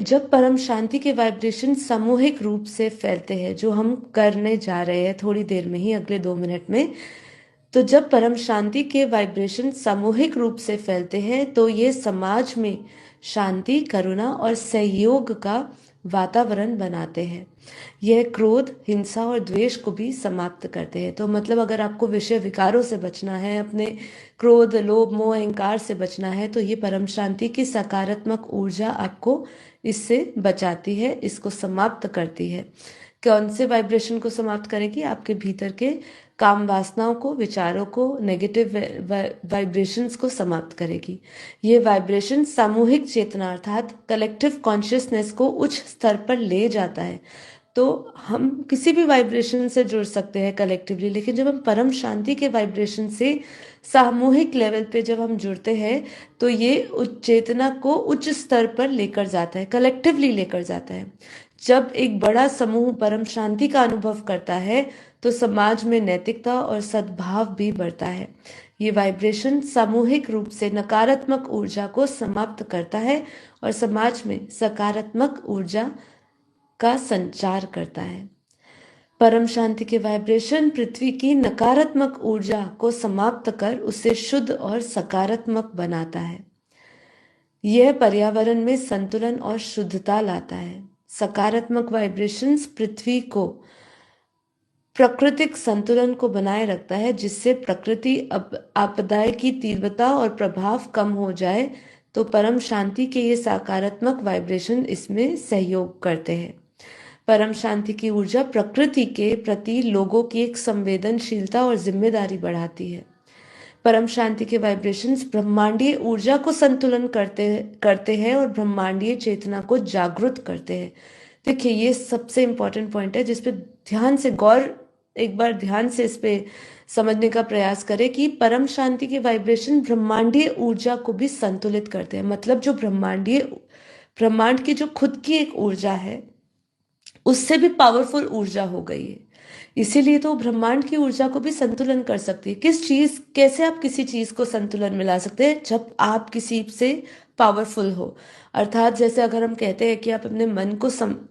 जब परम शांति के वाइब्रेशन सामूहिक रूप से फैलते हैं, जो हम करने जा रहे हैं थोड़ी देर में ही, अगले 2 मिनट में। तो जब परम शांति के वाइब्रेशन सामूहिक रूप से फैलते हैं तो ये समाज में शांति, करुणा और सहयोग का वातावरण बनाते हैं। यह क्रोध, हिंसा और द्वेष को भी समाप्त करते हैं। तो मतलब अगर आपको विषय विकारों से बचना है, अपने क्रोध, लोभ, मोह, अहंकार से बचना है, तो ये परम शांति की सकारात्मक ऊर्जा आपको इससे बचाती है, इसको समाप्त करती है। कौन से वाइब्रेशन को समाप्त करेगी? आपके भीतर के काम वासनाओं को, विचारों को, नेगेटिव वाइब्रेशंस को समाप्त करेगी। ये वाइब्रेशन सामूहिक चेतना अर्थात कलेक्टिव कॉन्शियसनेस को उच्च स्तर पर ले जाता है। तो हम किसी भी वाइब्रेशन से जुड़ सकते हैं कलेक्टिवली, लेकिन जब हम परम शांति के वाइब्रेशन से सामूहिक लेवल पे जब हम जुड़ते हैं तो ये उच्च चेतना को उच्च स्तर पर लेकर जाता है, कलेक्टिवली लेकर जाता है। जब एक बड़ा समूह परम शांति का अनुभव करता है तो समाज में नैतिकता और सद्भाव भी बढ़ता है। ये वाइब्रेशन सामूहिक रूप से नकारात्मक ऊर्जा को समाप्त करता है और समाज में सकारात्मक ऊर्जा का संचार करता है। परम शांति के वाइब्रेशन पृथ्वी की नकारात्मक ऊर्जा को समाप्त कर उसे शुद्ध और सकारात्मक बनाता है। यह पर्यावरण में संतुलन और शुद्धता लाता है। सकारात्मक वाइब्रेशंस पृथ्वी को प्राकृतिक संतुलन को बनाए रखता है, जिससे प्रकृति आपदाएं की तीव्रता और प्रभाव कम हो जाए। तो परम शांति के ये सकारात्मक वाइब्रेशन इसमें सहयोग करते हैं। परम शांति की ऊर्जा प्रकृति के प्रति लोगों की एक संवेदनशीलता और जिम्मेदारी बढ़ाती है। परम शांति के वाइब्रेशंस ब्रह्मांडीय ऊर्जा को संतुलन करते हैं और ब्रह्मांडीय चेतना को जागृत करते हैं। देखिए, ये सबसे इंपॉर्टेंट पॉइंट है जिसपे ध्यान से एक बार ध्यान से इस पे समझने का प्रयास करें कि परम शांति के वाइब्रेशन ब्रह्मांडीय ऊर्जा को भी संतुलित करते हैं। मतलब जो ब्रह्मांड की जो खुद की एक ऊर्जा है उससे भी पावरफुल ऊर्जा हो गई है, इसीलिए तो ब्रह्मांड की ऊर्जा को भी संतुलन कर सकती है। कैसे आप किसी चीज को संतुलन में ला सकते हैं? जब आप किसी से पावरफुल हो। अर्थात जैसे अगर हम कहते हैं कि आप अपने मन को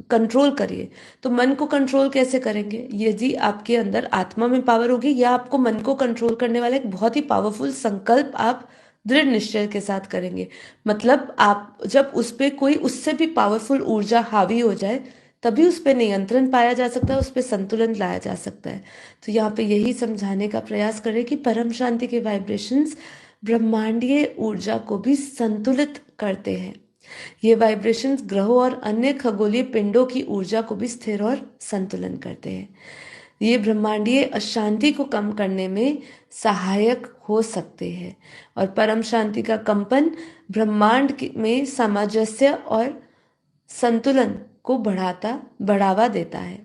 कंट्रोल करिए, तो मन को कंट्रोल कैसे करेंगे? यदि आपके अंदर आत्मा में पावर होगी या आपको मन को कंट्रोल करने वाला एक बहुत ही पावरफुल संकल्प आप दृढ़ निश्चय के साथ करेंगे। मतलब आप जब उस पे कोई उससे भी पावरफुल ऊर्जा हावी हो जाए तभी उस पर नियंत्रण पाया जा सकता है, उस पर संतुलन लाया जा सकता है। तो यहाँ पे यही समझाने का प्रयास करें कि परम शांति के वाइब्रेशंस ब्रह्मांडीय ऊर्जा को भी संतुलित करते हैं। ये वाइब्रेशंस ग्रहों और अन्य खगोलीय पिंडों की ऊर्जा को भी स्थिर और संतुलन करते हैं। ये ब्रह्मांडीय अशांति को कम करने में सहायक हो सकते हैं और परम शांति का कंपन ब्रह्मांड में सामंजस्य और संतुलन को बढ़ावा देता है।